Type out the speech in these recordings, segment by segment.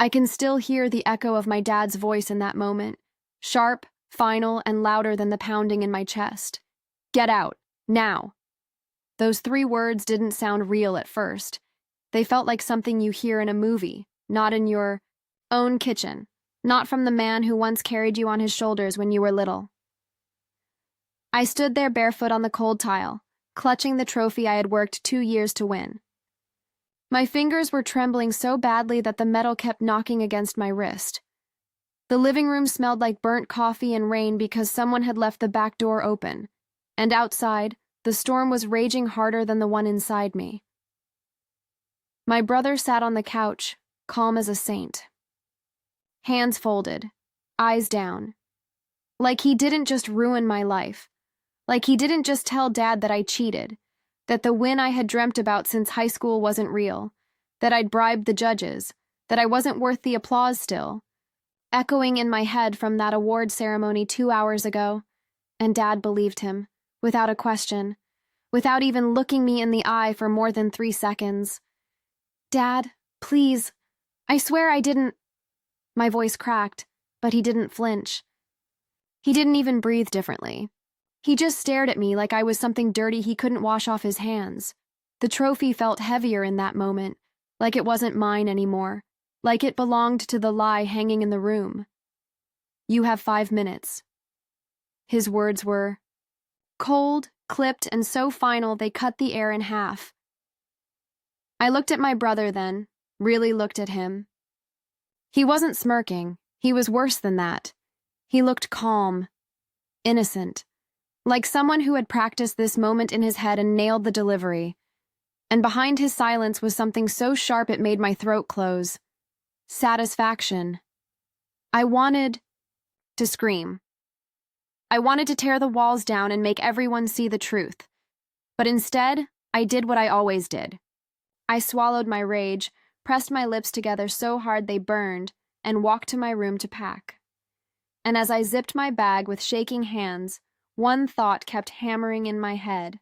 I can still hear the echo of my dad's voice in that moment, sharp, final, and louder than the pounding in my chest. Get out, now. Those 3 words didn't sound real at first. They felt like something you hear in a movie, not in your own kitchen, not from the man who once carried you on his shoulders when you were little. I stood there barefoot on the cold tile, clutching the trophy I had worked 2 years to win. My fingers were trembling so badly that the metal kept knocking against my wrist. The living room smelled like burnt coffee and rain because someone had left the back door open, and outside, the storm was raging harder than the one inside me. My brother sat on the couch, calm as a saint. Hands folded, eyes down. Like he didn't just ruin my life. Like he didn't just tell Dad that I cheated, that the win I had dreamt about since high school wasn't real, that I'd bribed the judges, that I wasn't worth the applause still. Echoing in my head from that award ceremony 2 hours ago, and Dad believed him, without a question, without even looking me in the eye for more than 3 seconds. Dad, please, I swear I didn't. My voice cracked, but he didn't flinch. He didn't even breathe differently. He just stared at me like I was something dirty he couldn't wash off his hands. The trophy felt heavier in that moment, like it wasn't mine anymore, like it belonged to the lie hanging in the room. You have 5 minutes. His words were cold, clipped, and so final they cut the air in half. I looked at my brother then, really looked at him. He wasn't smirking. He was worse than that. He looked calm, innocent, like someone who had practiced this moment in his head and nailed the delivery. And behind his silence was something so sharp it made my throat close. Satisfaction. I wanted to scream. I wanted to tear the walls down and make everyone see the truth. But instead, I did what I always did. I swallowed my rage, pressed my lips together so hard they burned, and walked to my room to pack. And as I zipped my bag with shaking hands, one thought kept hammering in my head.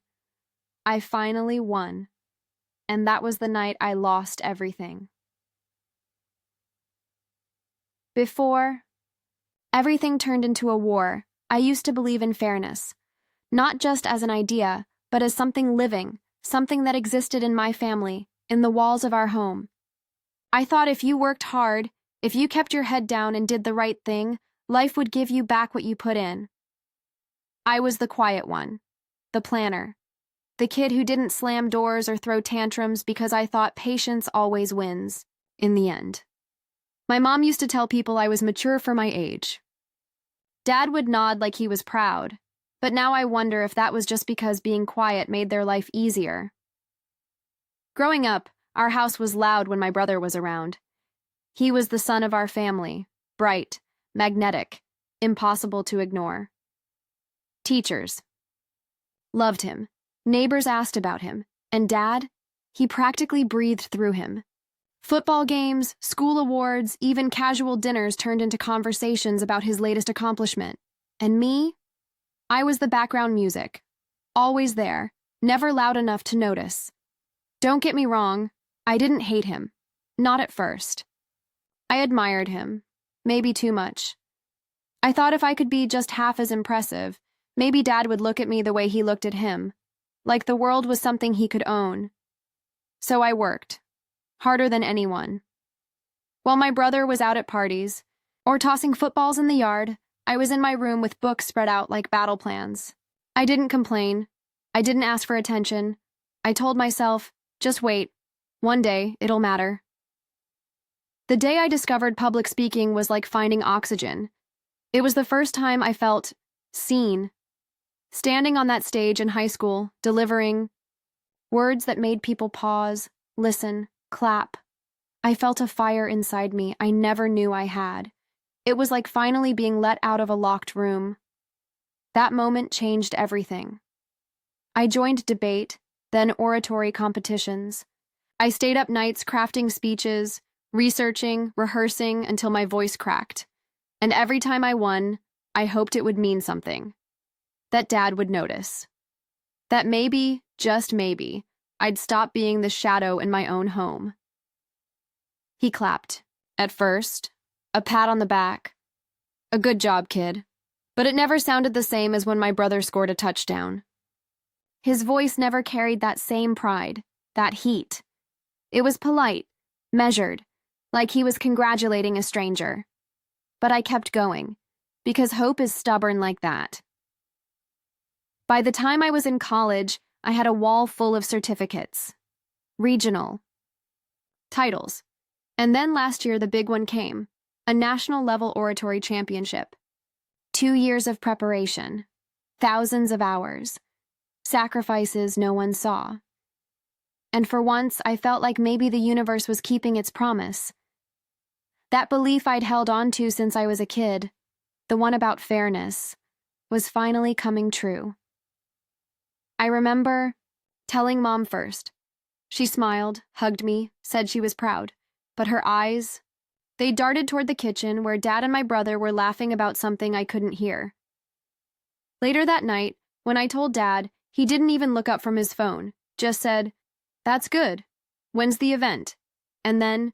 I finally won. And that was the night I lost everything. Before everything turned into a war, I used to believe in fairness. Not just as an idea, but as something living, something that existed in my family, in the walls of our home. I thought if you worked hard, if you kept your head down and did the right thing, life would give you back what you put in. I was the quiet one, the planner, the kid who didn't slam doors or throw tantrums because I thought patience always wins, in the end. My mom used to tell people I was mature for my age. Dad would nod like he was proud, but now I wonder if that was just because being quiet made their life easier. Growing up, our house was loud when my brother was around. He was the son of our family, bright, magnetic, impossible to ignore. Teachers loved him. Neighbors asked about him. And Dad, he practically breathed through him. Football games, school awards, even casual dinners turned into conversations about his latest accomplishment. And me? I was the background music. Always there, never loud enough to notice. Don't get me wrong, I didn't hate him. Not at first. I admired him. Maybe too much. I thought if I could be just half as impressive, maybe Dad would look at me the way he looked at him, like the world was something he could own. So I worked. Harder than anyone. While my brother was out at parties, or tossing footballs in the yard, I was in my room with books spread out like battle plans. I didn't complain. I didn't ask for attention. I told myself, just wait. One day, it'll matter. The day I discovered public speaking was like finding oxygen. It was the first time I felt seen. Standing on that stage in high school, delivering words that made people pause, listen, clap. I felt a fire inside me I never knew I had. It was like finally being let out of a locked room. That moment changed everything. I joined debate, then oratory competitions. I stayed up nights crafting speeches, researching, rehearsing until my voice cracked. And every time I won, I hoped it would mean something. That Dad would notice. That maybe, just maybe, I'd stop being the shadow in my own home. He clapped. At first, a pat on the back. A good job, kid. But it never sounded the same as when my brother scored a touchdown. His voice never carried that same pride, that heat. It was polite, measured, like he was congratulating a stranger. But I kept going, because hope is stubborn like that. By the time I was in college, I had a wall full of certificates. Regional. Titles. And then last year the big one came, a national-level oratory championship. 2 years of preparation, thousands of hours, sacrifices no one saw. And for once, I felt like maybe the universe was keeping its promise. That belief I'd held on to since I was a kid, the one about fairness, was finally coming true. I remember telling Mom first. She smiled, hugged me, said she was proud, but her eyes, they darted toward the kitchen where Dad and my brother were laughing about something I couldn't hear. Later that night, when I told Dad, he didn't even look up from his phone, just said, "That's good. When's the event?" And then,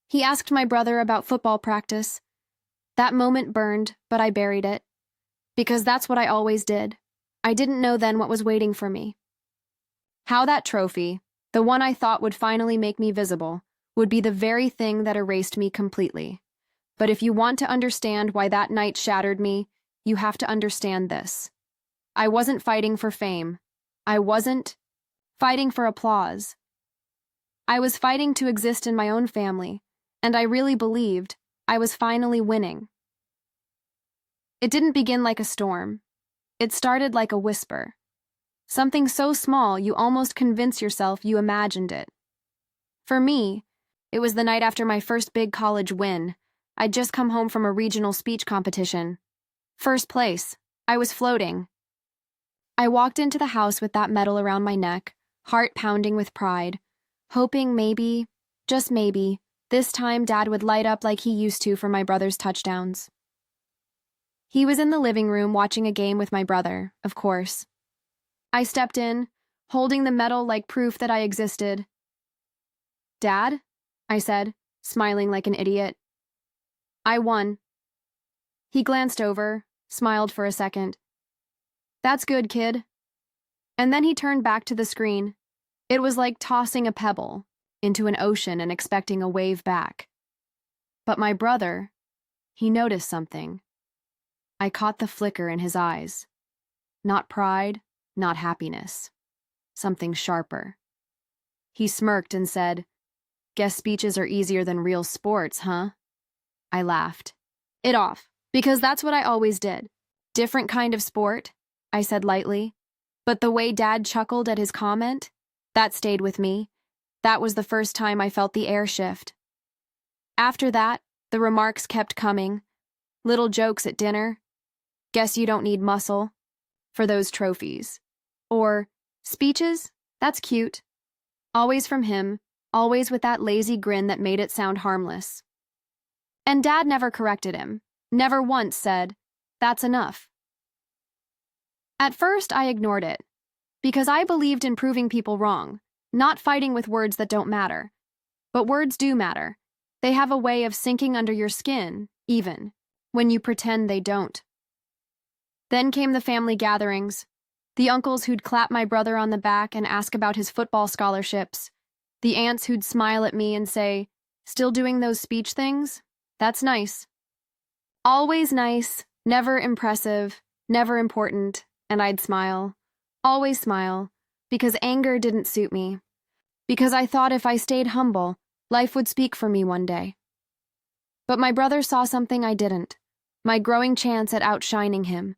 he asked my brother about football practice. That moment burned, but I buried it. Because that's what I always did. I didn't know then what was waiting for me. How that trophy, the one I thought would finally make me visible, would be the very thing that erased me completely. But if you want to understand why that night shattered me, you have to understand this. I wasn't fighting for fame. I wasn't fighting for applause. I was fighting to exist in my own family, and I really believed I was finally winning. It didn't begin like a storm. It started like a whisper. Something so small you almost convince yourself you imagined it. For me, it was the night after my first big college win. I'd just come home from a regional speech competition. First place. I was floating. I walked into the house with that medal around my neck, heart pounding with pride, hoping maybe, just maybe, this time Dad would light up like he used to for my brother's touchdowns. He was in the living room watching a game with my brother, of course. I stepped in, holding the medal like proof that I existed. "Dad?" I said, smiling like an idiot. "I won." He glanced over, smiled for a second. "That's good, kid." And then he turned back to the screen. It was like tossing a pebble into an ocean and expecting a wave back. But my brother, he noticed something. I caught the flicker in his eyes. Not pride, not happiness. Something sharper. He smirked and said, "Guess speeches are easier than real sports, huh?" I laughed. It off, because that's what I always did. "Different kind of sport," I said lightly. But the way Dad chuckled at his comment, that stayed with me. That was the first time I felt the air shift. After that, the remarks kept coming. Little jokes at dinner. "Guess you don't need muscle for those trophies." Or, "Speeches? That's cute." Always from him, always with that lazy grin that made it sound harmless. And Dad never corrected him, never once said, "That's enough." At first, I ignored it, because I believed in proving people wrong, not fighting with words that don't matter. But words do matter. They have a way of sinking under your skin, even when you pretend they don't. Then came the family gatherings, the uncles who'd clap my brother on the back and ask about his football scholarships, the aunts who'd smile at me and say, "Still doing those speech things? That's nice." Always nice, never impressive, never important, and I'd smile, always smile, because anger didn't suit me, because I thought if I stayed humble, life would speak for me one day. But my brother saw something I didn't, my growing chance at outshining him.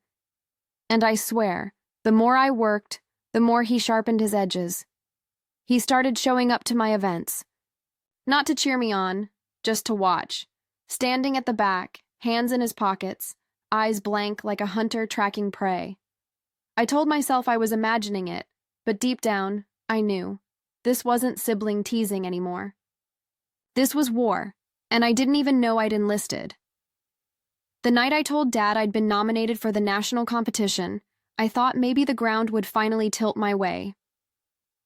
And I swear, the more I worked, the more he sharpened his edges. He started showing up to my events. Not to cheer me on, just to watch. Standing at the back, hands in his pockets, eyes blank like a hunter tracking prey. I told myself I was imagining it, but deep down, I knew. This wasn't sibling teasing anymore. This was war, and I didn't even know I'd enlisted. The night I told Dad I'd been nominated for the national competition, I thought maybe the ground would finally tilt my way.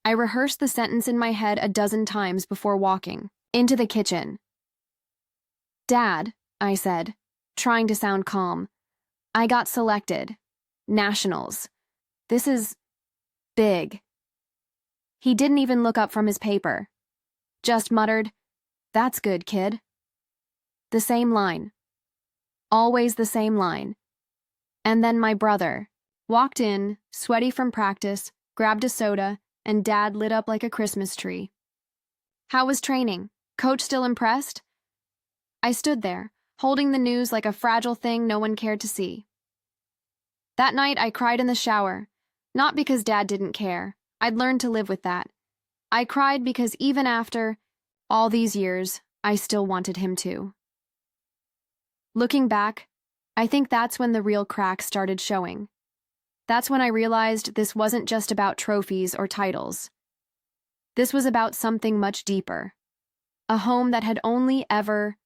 I rehearsed the sentence in my head a dozen times before walking into the kitchen. Dad, I said, trying to sound calm. I got selected. Nationals. This is big. He didn't even look up from his paper. Just muttered, "That's good, kid." The same line. Always the same line. And then my brother walked in, sweaty from practice, grabbed a soda, and Dad lit up like a Christmas tree. How was training? Coach still impressed? I stood there, holding the news like a fragile thing no one cared to see. That night I cried in the shower, not because Dad didn't care. I'd learned to live with that. I cried because even after all these years, I still wanted him to. Looking back, I think that's when the real cracks started showing. That's when I realized this wasn't just about trophies or titles. This was about something much deeper. A home that had only ever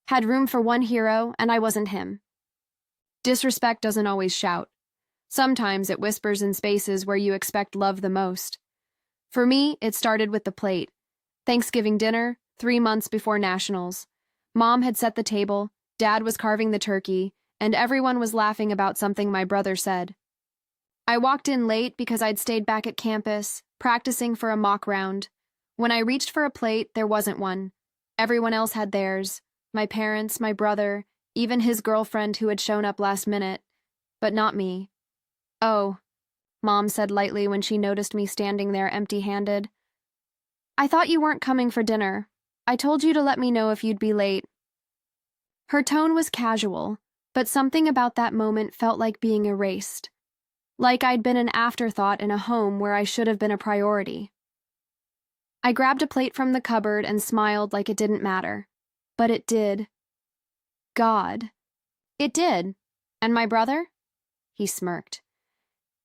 had room for one hero, and I wasn't him. Disrespect doesn't always shout. Sometimes it whispers in spaces where you expect love the most. For me, it started with the plate. Thanksgiving dinner, 3 months before nationals. Mom had set the table, Dad was carving the turkey, and everyone was laughing about something my brother said. I walked in late because I'd stayed back at campus, practicing for a mock round. When I reached for a plate, there wasn't one. Everyone else had theirs. My parents, my brother, even his girlfriend who had shown up last minute. But not me. "Oh," Mom said lightly when she noticed me standing there empty-handed. "I thought you weren't coming for dinner. I told you to let me know if you'd be late." Her tone was casual, but something about that moment felt like being erased. Like I'd been an afterthought in a home where I should have been a priority. I grabbed a plate from the cupboard and smiled like it didn't matter. But it did. God. It did. And my brother? He smirked.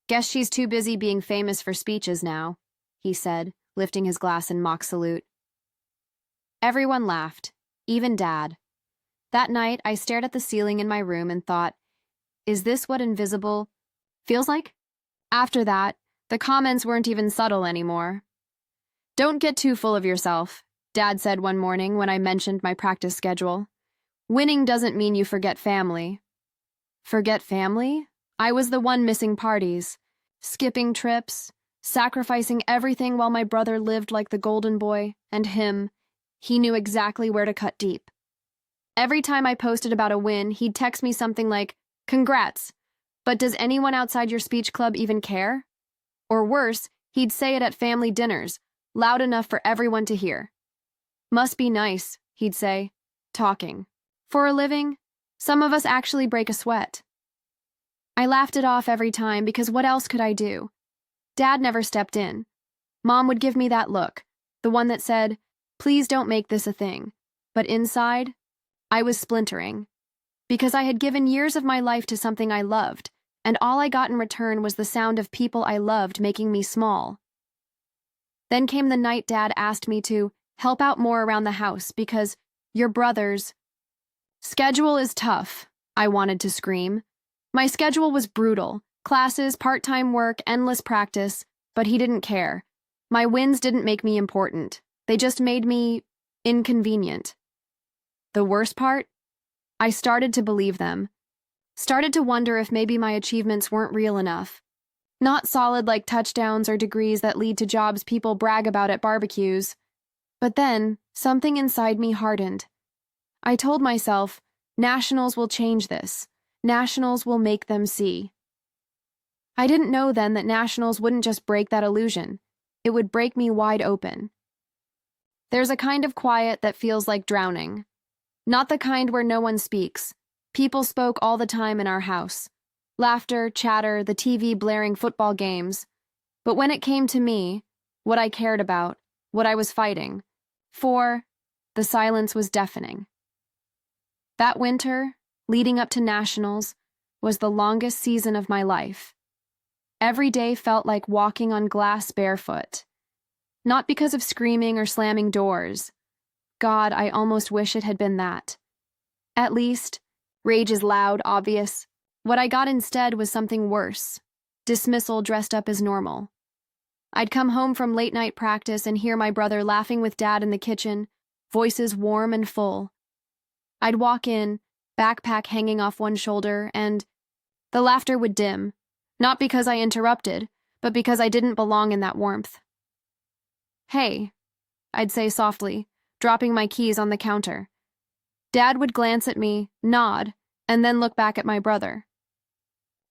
"Guess she's too busy being famous for speeches now," he said, lifting his glass in mock salute. Everyone laughed, even Dad. That night, I stared at the ceiling in my room and thought, is this what invisible feels like? After that, the comments weren't even subtle anymore. "Don't get too full of yourself," Dad said one morning when I mentioned my practice schedule. "Winning doesn't mean you forget family." Forget family? I was the one missing parties, skipping trips, sacrificing everything while my brother lived like the golden boy, and him, he knew exactly where to cut deep. Every time I posted about a win, he'd text me something like, "Congrats, but does anyone outside your speech club even care?" Or worse, he'd say it at family dinners, loud enough for everyone to hear. "Must be nice," he'd say, talking. For a living, some of us actually break a sweat. I laughed it off every time because what else could I do? Dad never stepped in. Mom would give me that look, the one that said, "Please don't make this a thing." But inside, I was splintering. Because I had given years of my life to something I loved, and all I got in return was the sound of people I loved making me small. Then came the night Dad asked me to help out more around the house because your brother's schedule is tough, I wanted to scream. My schedule was brutal. Classes, part-time work, endless practice, but he didn't care. My wins didn't make me important. They just made me inconvenient. The worst part? I started to believe them. Started to wonder if maybe my achievements weren't real enough. Not solid like touchdowns or degrees that lead to jobs people brag about at barbecues. But then, something inside me hardened. I told myself, nationals will change this. Nationals will make them see. I didn't know then that nationals wouldn't just break that illusion. It would break me wide open. There's a kind of quiet that feels like drowning. Not the kind where no one speaks. People spoke all the time in our house. Laughter, chatter, the TV blaring football games. But when it came to me, what I cared about, what I was fighting for, the silence was deafening. That winter, leading up to nationals, was the longest season of my life. Every day felt like walking on glass barefoot. Not because of screaming or slamming doors. God, I almost wish it had been that. At least, rage is loud, obvious. What I got instead was something worse. Dismissal dressed up as normal. I'd come home from late-night practice and hear my brother laughing with Dad in the kitchen, voices warm and full. I'd walk in, backpack hanging off one shoulder, and the laughter would dim, not because I interrupted, but because I didn't belong in that warmth. "Hey," I'd say softly, dropping my keys on the counter. Dad would glance at me, nod, and then look back at my brother.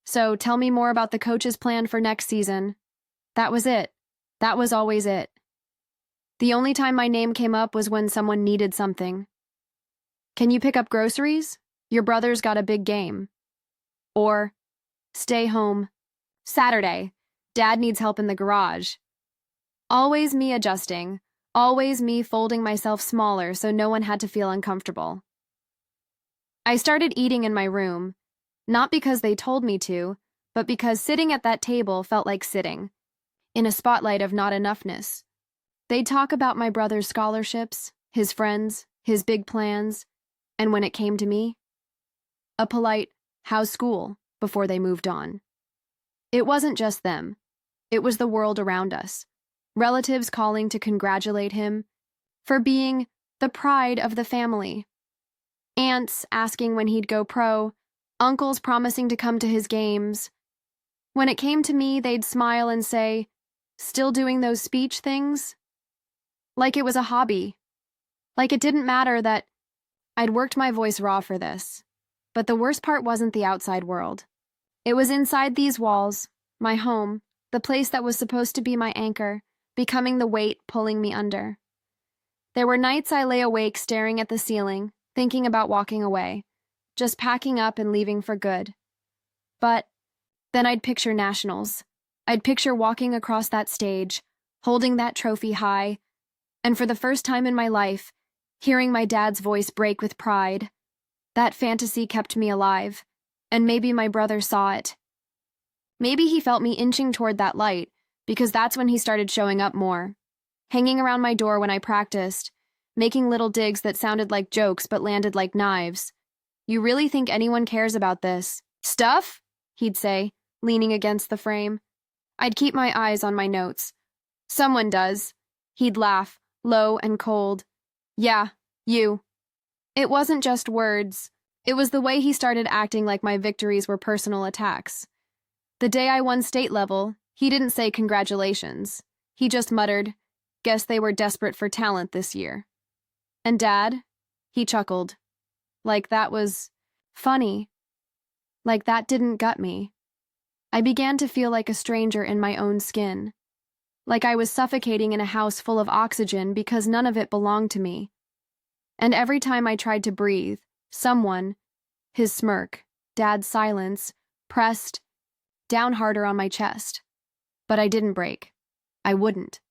"So tell me more about the coach's plan for next season." That was it. That was always it. The only time my name came up was when someone needed something. "Can you pick up groceries? Your brother's got a big game." Or, "Stay home. Saturday. Dad needs help in the garage." Always me adjusting. Always me folding myself smaller so no one had to feel uncomfortable. I started eating in my room, not because they told me to, but because sitting at that table felt like sitting, in a spotlight of not enoughness. They'd talk about my brother's scholarships, his friends, his big plans, and when it came to me, a polite, "How's school?" before they moved on. It wasn't just them. It was the world around us. Relatives calling to congratulate him for being the pride of the family. Aunts asking when he'd go pro, uncles promising to come to his games. When it came to me, they'd smile and say, "Still doing those speech things?" Like it was a hobby. Like it didn't matter that I'd worked my voice raw for this. But the worst part wasn't the outside world. It was inside these walls, my home, the place that was supposed to be my anchor, becoming the weight pulling me under. There were nights I lay awake staring at the ceiling, thinking about walking away, just packing up and leaving for good. But then I'd picture nationals. I'd picture walking across that stage, holding that trophy high, and for the first time in my life, hearing my dad's voice break with pride. That fantasy kept me alive, and maybe my brother saw it. Maybe he felt me inching toward that light, because that's when he started showing up more, hanging around my door when I practiced, making little digs that sounded like jokes but landed like knives. "You really think anyone cares about this stuff?" he'd say, leaning against the frame. I'd keep my eyes on my notes. "Someone does." He'd laugh, low and cold. "Yeah, you." It wasn't just words. It was the way he started acting like my victories were personal attacks. The day I won state level, he didn't say congratulations. He just muttered, "Guess they were desperate for talent this year." And Dad? He chuckled. Like that was funny. Like that didn't gut me. I began to feel like a stranger in my own skin. Like I was suffocating in a house full of oxygen because none of it belonged to me. And every time I tried to breathe, someone, his smirk, Dad's silence, pressed down harder on my chest. But I didn't break. I wouldn't.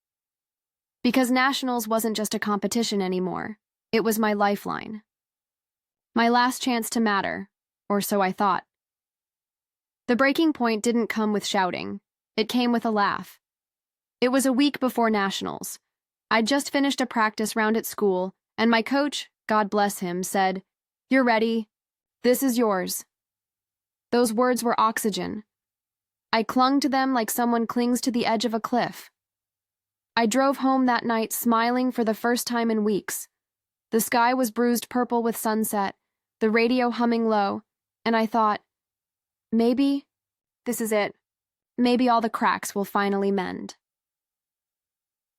Because nationals wasn't just a competition anymore. It was my lifeline. My last chance to matter, or so I thought. The breaking point didn't come with shouting. It came with a laugh. It was a week before nationals. I'd just finished a practice round at school, and my coach, God bless him, said, "You're ready. This is yours." Those words were oxygen. I clung to them like someone clings to the edge of a cliff. I drove home that night smiling for the first time in weeks. The sky was bruised purple with sunset, the radio humming low, and I thought, maybe this is it. Maybe all the cracks will finally mend.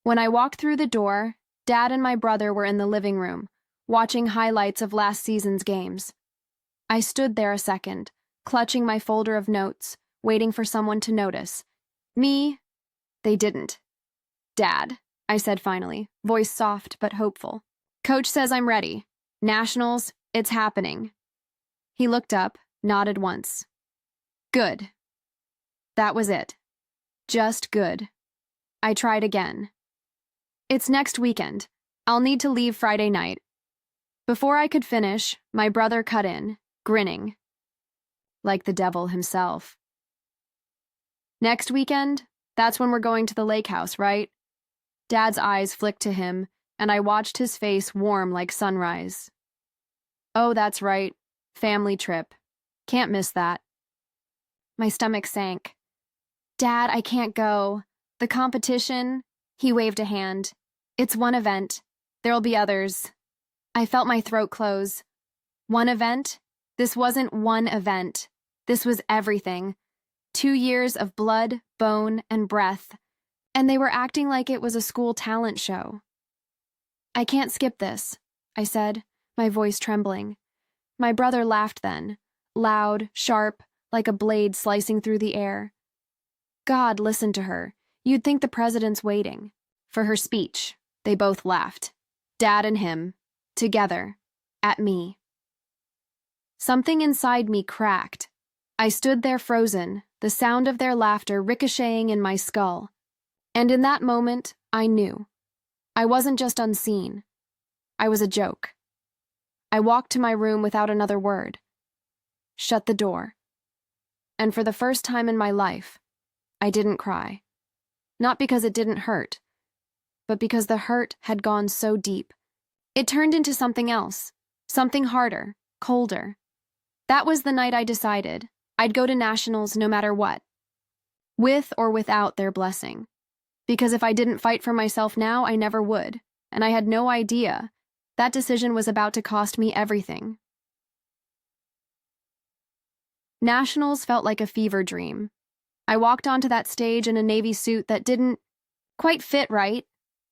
When I walked through the door, Dad and my brother were in the living room, watching highlights of last season's games. I stood there a second, clutching my folder of notes, waiting for someone to notice. Me? They didn't. "Dad," I said finally, voice soft but hopeful. "Coach says I'm ready. Nationals, it's happening." He looked up, nodded once. Good. That was it. Just good. I tried again. "It's next weekend. I'll need to leave Friday night." Before I could finish, my brother cut in, grinning. Like the devil himself. "Next weekend? That's when we're going to the lake house, right?" Dad's eyes flicked to him, and I watched his face warm like sunrise. "Oh, that's right. Family trip. Can't miss that." My stomach sank. "Dad, I can't go. The competition..." He waved a hand. "It's one event. There'll be others." I felt my throat close. One event? This wasn't one event. This was everything. 2 years of blood, bone, and breath. And they were acting like it was a school talent show. I can't skip this, I said, my voice trembling. My brother laughed then, loud, sharp, like a blade slicing through the air. God, listen to her. You'd think the president's waiting. For her speech, they both laughed. Dad and him, together, at me. Something inside me cracked. I stood there frozen, the sound of their laughter ricocheting in my skull. And in that moment, I knew. I wasn't just unseen. I was a joke. I walked to my room without another word. Shut the door. And for the first time in my life, I didn't cry. Not because it didn't hurt, but because the hurt had gone so deep. It turned into something else, something harder, colder. That was the night I decided I'd go to nationals no matter what, with or without their blessing. Because if I didn't fight for myself now, I never would, and I had no idea that decision was about to cost me everything. Nationals felt like a fever dream. I walked onto that stage in a navy suit that didn't quite fit right,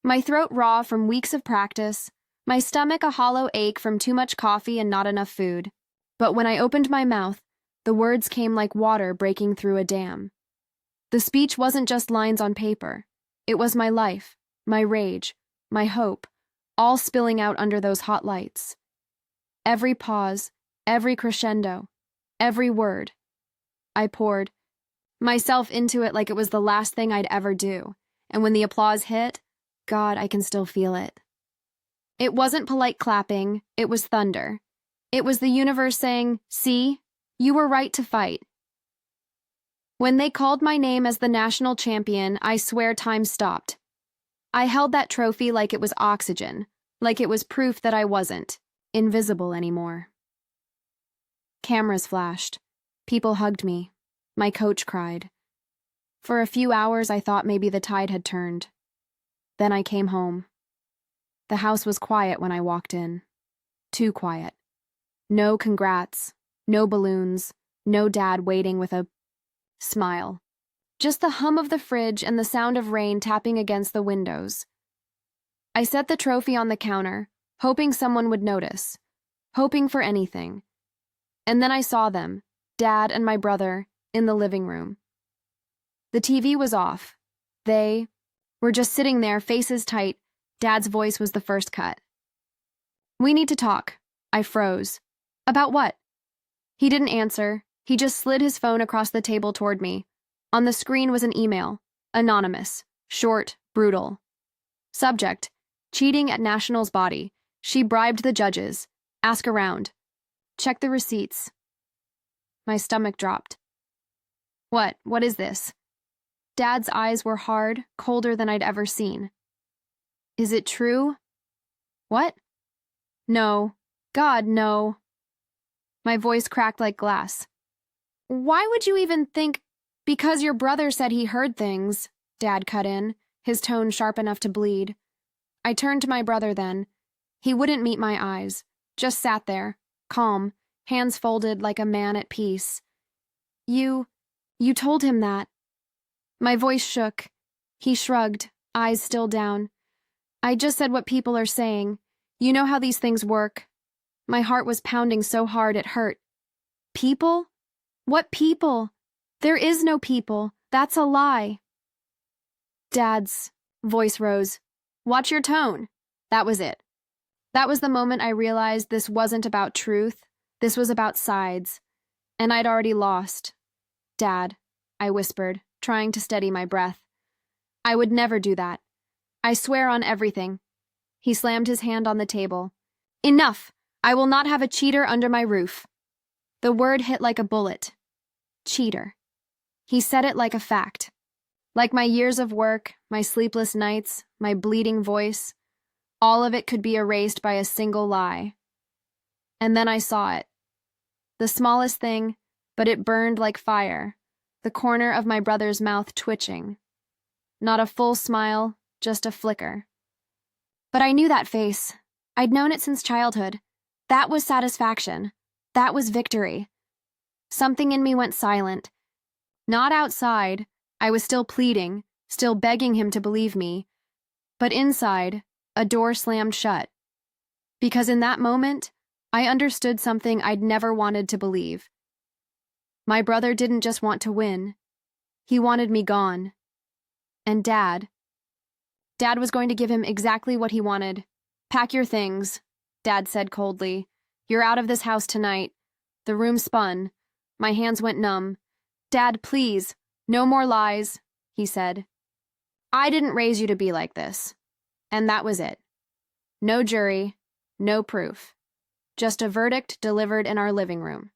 my throat raw from weeks of practice, my stomach a hollow ache from too much coffee and not enough food. But when I opened my mouth, the words came like water breaking through a dam. The speech wasn't just lines on paper. It was my life, my rage, my hope, all spilling out under those hot lights. Every pause, every crescendo, every word. I poured myself into it like it was the last thing I'd ever do, and when the applause hit, God, I can still feel it. It wasn't polite clapping, it was thunder. It was the universe saying, see, you were right to fight. When they called my name as the national champion, I swear time stopped. I held that trophy like it was oxygen, like it was proof that I wasn't invisible anymore. Cameras flashed. People hugged me. My coach cried. For a few hours, I thought maybe the tide had turned. Then I came home. The house was quiet when I walked in. Too quiet. No congrats, no balloons, no dad waiting with a smile. Just the hum of the fridge and the sound of rain tapping against the windows. I set the trophy on the counter, hoping someone would notice, hoping for anything. And then I saw them, Dad and my brother, in the living room. The TV was off. They were just sitting there, faces tight. Dad's voice was the first cut. We need to talk. I froze. About what? He didn't answer. He just slid his phone across the table toward me. On the screen was an email. Anonymous. Short. Brutal. Subject. Cheating at Nationals body. She bribed the judges. Ask around. Check the receipts. My stomach dropped. What? What is this? Dad's eyes were hard, colder than I'd ever seen. Is it true? What? No. God, no. My voice cracked like glass. Why would you even think... Because your brother said he heard things, Dad cut in, his tone sharp enough to bleed. I turned to my brother then. He wouldn't meet my eyes, just sat there, calm, hands folded like a man at peace. You told him that. My voice shook. He shrugged, eyes still down. I just said what people are saying. You know how these things work. My heart was pounding so hard it hurt. People? What people? There is no people. That's a lie. Dad's voice rose. Watch your tone. That was it. That was the moment I realized this wasn't about truth. This was about sides. And I'd already lost. Dad, I whispered, trying to steady my breath. I would never do that. I swear on everything. He slammed his hand on the table. Enough! I will not have a cheater under my roof. The word hit like a bullet. Cheater. He said it like a fact. Like my years of work, my sleepless nights, my bleeding voice. All of it could be erased by a single lie. And then I saw it. The smallest thing, but it burned like fire. The corner of my brother's mouth twitching. Not a full smile, just a flicker. But I knew that face. I'd known it since childhood. That was satisfaction. That was victory. Something in me went silent. Not outside. I was still pleading, still begging him to believe me. But inside, a door slammed shut. Because in that moment, I understood something I'd never wanted to believe. My brother didn't just want to win. He wanted me gone. And Dad was going to give him exactly what he wanted. "Pack your things," Dad said coldly. "You're out of this house tonight." The room spun. My hands went numb. "Dad, please, no more lies," he said. "I didn't raise you to be like this." And that was it. No jury, no proof. Just a verdict delivered in our living room.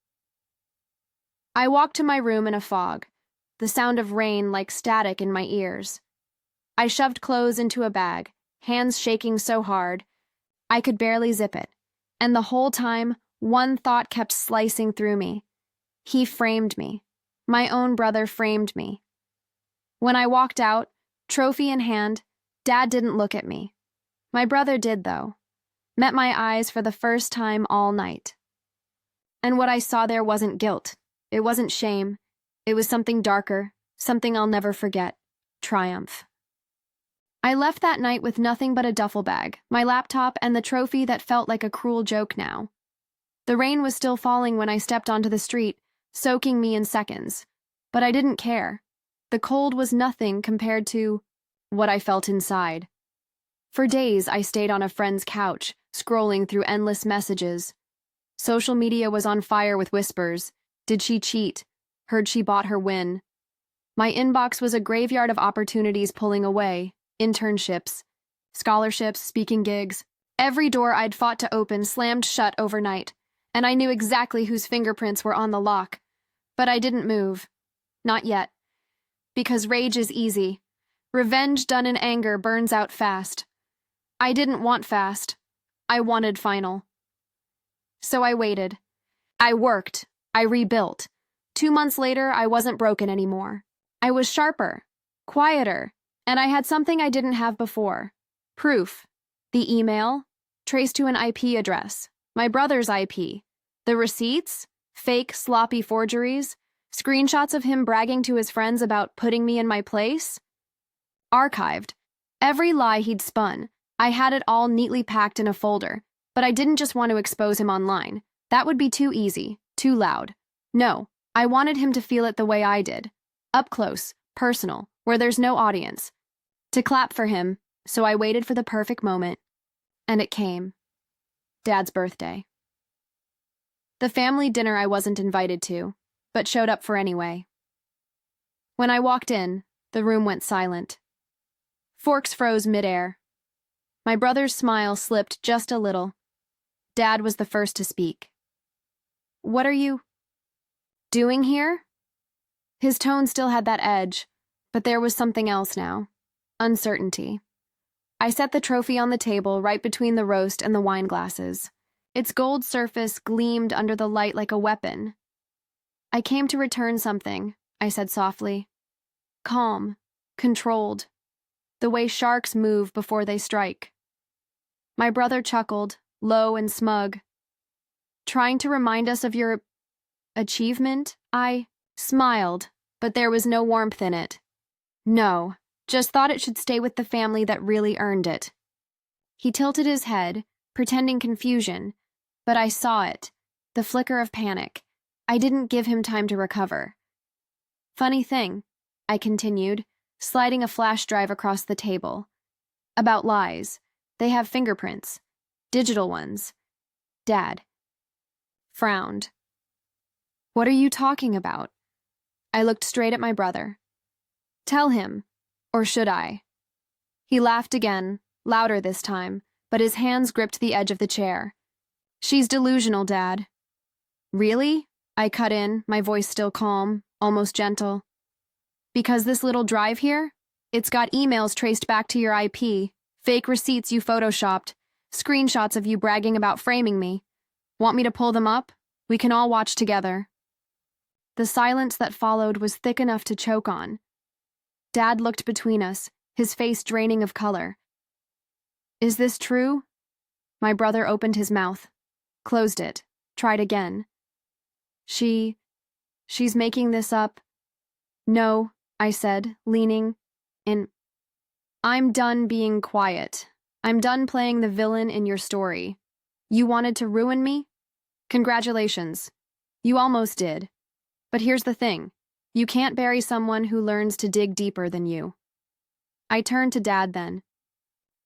I walked to my room in a fog, the sound of rain like static in my ears. I shoved clothes into a bag, hands shaking so hard, I could barely zip it. And the whole time, one thought kept slicing through me. He framed me. My own brother framed me. When I walked out, trophy in hand, Dad didn't look at me. My brother did, though. Met my eyes for the first time all night. And what I saw there wasn't guilt. It wasn't shame. It was something darker, something I'll never forget. Triumph. I left that night with nothing but a duffel bag, my laptop, and the trophy that felt like a cruel joke now. The rain was still falling when I stepped onto the street, soaking me in seconds. But I didn't care. The cold was nothing compared to what I felt inside. For days, I stayed on a friend's couch, scrolling through endless messages. Social media was on fire with whispers. Did she cheat? Heard she bought her win. My inbox was a graveyard of opportunities pulling away. Internships, scholarships, speaking gigs. Every door I'd fought to open slammed shut overnight, and I knew exactly whose fingerprints were on the lock. But I didn't move. Not yet. Because rage is easy. Revenge done in anger burns out fast. I didn't want fast. I wanted final. So I waited. I worked. I rebuilt. 2 months later, I wasn't broken anymore. I was sharper, quieter, and I had something I didn't have before. Proof. The email, traced to an IP address. My brother's IP. The receipts, fake, sloppy forgeries. Screenshots of him bragging to his friends about putting me in my place. Archived. Every lie he'd spun. I had it all neatly packed in a folder, but I didn't just want to expose him online. That would be too easy, too loud. No, I wanted him to feel it the way I did. Up close, personal, where there's no audience. To clap for him, so I waited for the perfect moment. And it came. Dad's birthday. The family dinner I wasn't invited to, but showed up for anyway. When I walked in, the room went silent. Forks froze midair. My brother's smile slipped just a little. Dad was the first to speak. "What are you doing here?" His tone still had that edge, but there was something else now. Uncertainty. I set the trophy on the table right between the roast and the wine glasses. Its gold surface gleamed under the light like a weapon. "I came to return something," I said softly. Calm, controlled, the way sharks move before they strike. My brother chuckled, low and smug. "Trying to remind us of your achievement?" I smiled, but there was no warmth in it. "No, just thought it should stay with the family that really earned it." He tilted his head, pretending confusion, but I saw it, the flicker of panic. I didn't give him time to recover. "Funny thing," I continued, sliding a flash drive across the table. "About lies. They have fingerprints. Digital ones." Dad frowned. "What are you talking about?" I looked straight at my brother. "Tell him. Or should I?" He laughed again, louder this time, but his hands gripped the edge of the chair. "She's delusional, Dad." "Really?" I cut in, my voice still calm, almost gentle. "Because this little drive here? It's got emails traced back to your IP, fake receipts you photoshopped, screenshots of you bragging about framing me. Want me to pull them up? We can all watch together." The silence that followed was thick enough to choke on. Dad looked between us, his face draining of color. "Is this true?" My brother opened his mouth. Closed it. Tried again. She's making this up. No, I said, leaning in. I'm done being quiet. I'm done playing the villain in your story. You wanted to ruin me? Congratulations. You almost did. But here's the thing. You can't bury someone who learns to dig deeper than you. I turned to Dad then.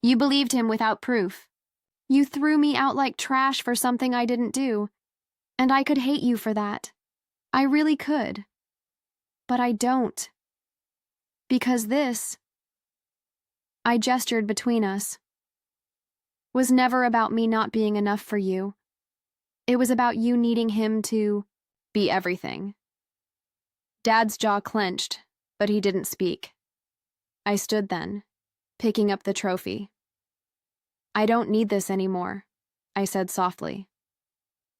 You believed him without proof. You threw me out like trash for something I didn't do. And I could hate you for that. I really could. But I don't. Because this, I gestured between us, was never about me not being enough for you. It was about you needing him to be everything. Dad's jaw clenched, but he didn't speak. I stood then, picking up the trophy. I don't need this anymore, I said softly.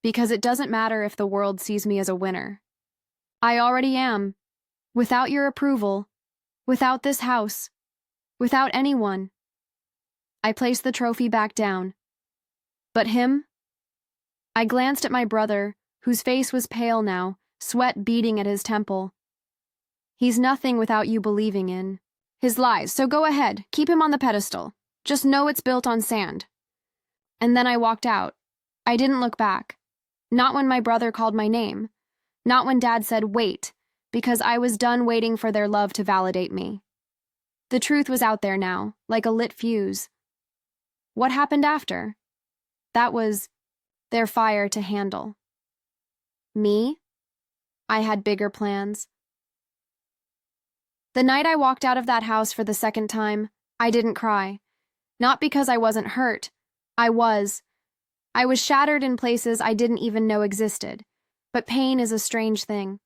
Because it doesn't matter if the world sees me as a winner. I already am. Without your approval, without this house, without anyone. I placed the trophy back down. But him? I glanced at my brother, whose face was pale now, sweat beading at his temple. He's nothing without you believing in his lies, so go ahead, keep him on the pedestal. Just know it's built on sand. And then I walked out. I didn't look back. Not when my brother called my name. Not when Dad said, wait, because I was done waiting for their love to validate me. The truth was out there now, like a lit fuse. What happened after? That was their fire to handle. Me? I had bigger plans. The night I walked out of that house for the second time, I didn't cry. Not because I wasn't hurt. I was. I was shattered in places I didn't even know existed. But pain is a strange thing.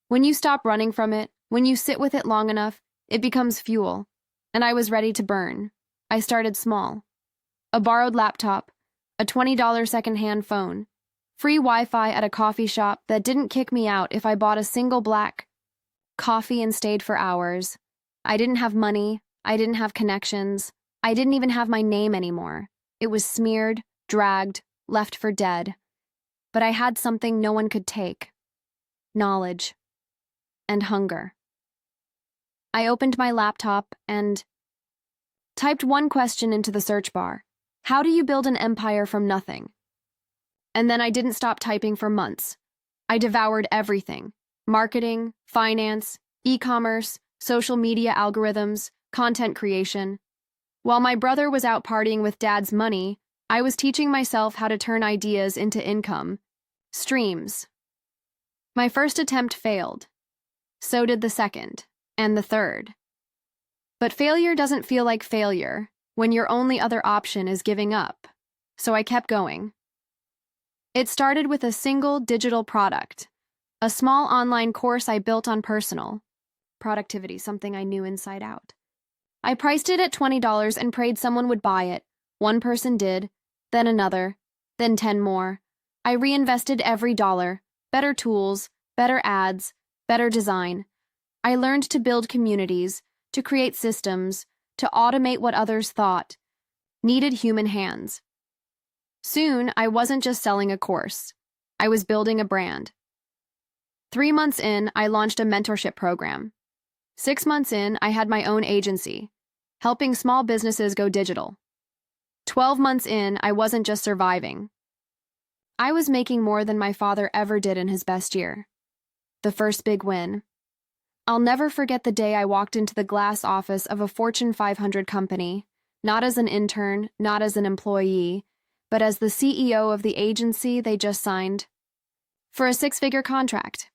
When you stop running from it, when you sit with it long enough, it becomes fuel. And I was ready to burn. I started small. A borrowed laptop, a $20 secondhand phone, free Wi-Fi at a coffee shop that didn't kick me out if I bought a single black coffee and stayed for hours. I didn't have money. I didn't have connections. I didn't even have my name anymore. It was smeared, dragged, left for dead. But I had something no one could take. Knowledge. And hunger. I opened my laptop and typed one question into the search bar. How do you build an empire from nothing? And then I didn't stop typing for months. I devoured everything. Marketing, finance, e-commerce, social media algorithms, content creation. While my brother was out partying with Dad's money, I was teaching myself how to turn ideas into income. Streams. My first attempt failed. So did the second, and the third. But failure doesn't feel like failure when your only other option is giving up. So I kept going. It started with a single digital product, a small online course I built on personal productivity, something I knew inside out. I priced it at $20 and prayed someone would buy it. One person did, then another, then 10 more. I reinvested every dollar. Better tools, better ads, better design. I learned to build communities, to create systems, to automate what others thought needed human hands. Soon, I wasn't just selling a course. I was building a brand. 3 months in, I launched a mentorship program. 6 months in, I had my own agency, helping small businesses go digital. 12 months in, I wasn't just surviving. I was making more than my father ever did in his best year. The first big win. I'll never forget the day I walked into the glass office of a Fortune 500 company, not as an intern, not as an employee, but as the CEO of the agency they just signed for a 6-figure contract.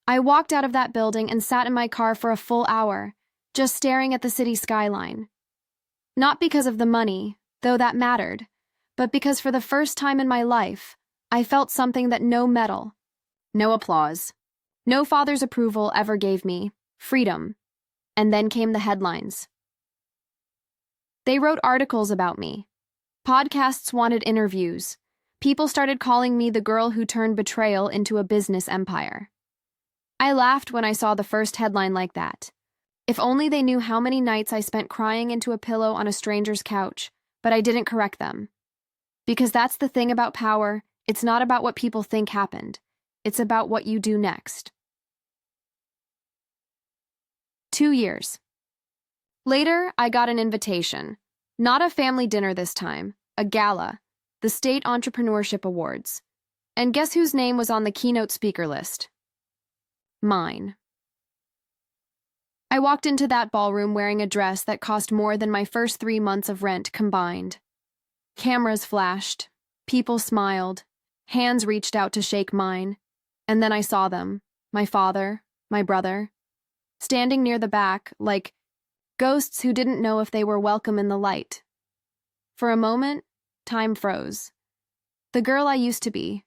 I walked out of that building and sat in my car for a full hour, just staring at the city skyline. Not because of the money, though that mattered, but because for the first time in my life, I felt something that no medal, no applause, no father's approval ever gave me: freedom. And then came the headlines. They wrote articles about me. Podcasts wanted interviews. People started calling me the girl who turned betrayal into a business empire. I laughed when I saw the first headline like that. If only they knew how many nights I spent crying into a pillow on a stranger's couch, but I didn't correct them. Because that's the thing about power, it's not about what people think happened. It's about what you do next. 2 years. Later, I got an invitation. Not a family dinner this time, a gala, the State Entrepreneurship Awards. And guess whose name was on the keynote speaker list? Mine. I walked into that ballroom wearing a dress that cost more than my first 3 months of rent combined. Cameras flashed, people smiled, hands reached out to shake mine, and then I saw them, my father, my brother, standing near the back like ghosts who didn't know if they were welcome in the light. For a moment, time froze. The girl I used to be,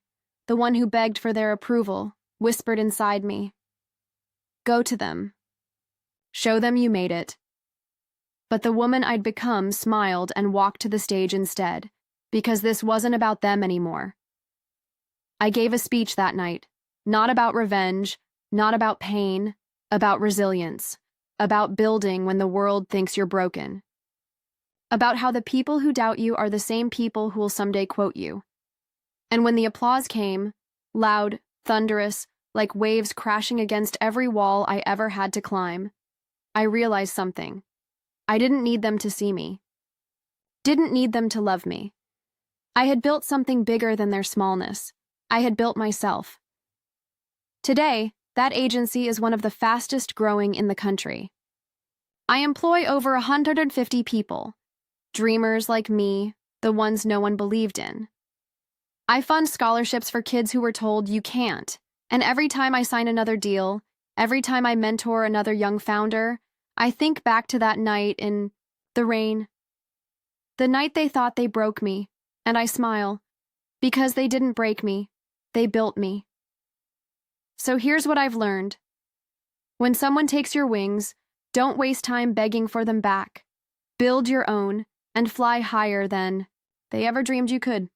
the one who begged for their approval, whispered inside me, "Go to them. Show them you made it." But the woman I'd become smiled and walked to the stage instead, because this wasn't about them anymore. I gave a speech that night, not about revenge, not about pain, about resilience, about building when the world thinks you're broken, about how the people who doubt you are the same people who will someday quote you. And when the applause came, loud, thunderous, like waves crashing against every wall I ever had to climb, I realized something. I didn't need them to see me. Didn't need them to love me. I had built something bigger than their smallness. I had built myself. Today, that agency is one of the fastest growing in the country. I employ over 150 people, dreamers like me, the ones no one believed in. I fund scholarships for kids who were told you can't, and every time I sign another deal, every time I mentor another young founder, I think back to that night in the rain. The night they thought they broke me, and I smile, because they didn't break me, they built me. So here's what I've learned. When someone takes your wings, don't waste time begging for them back. Build your own and fly higher than they ever dreamed you could.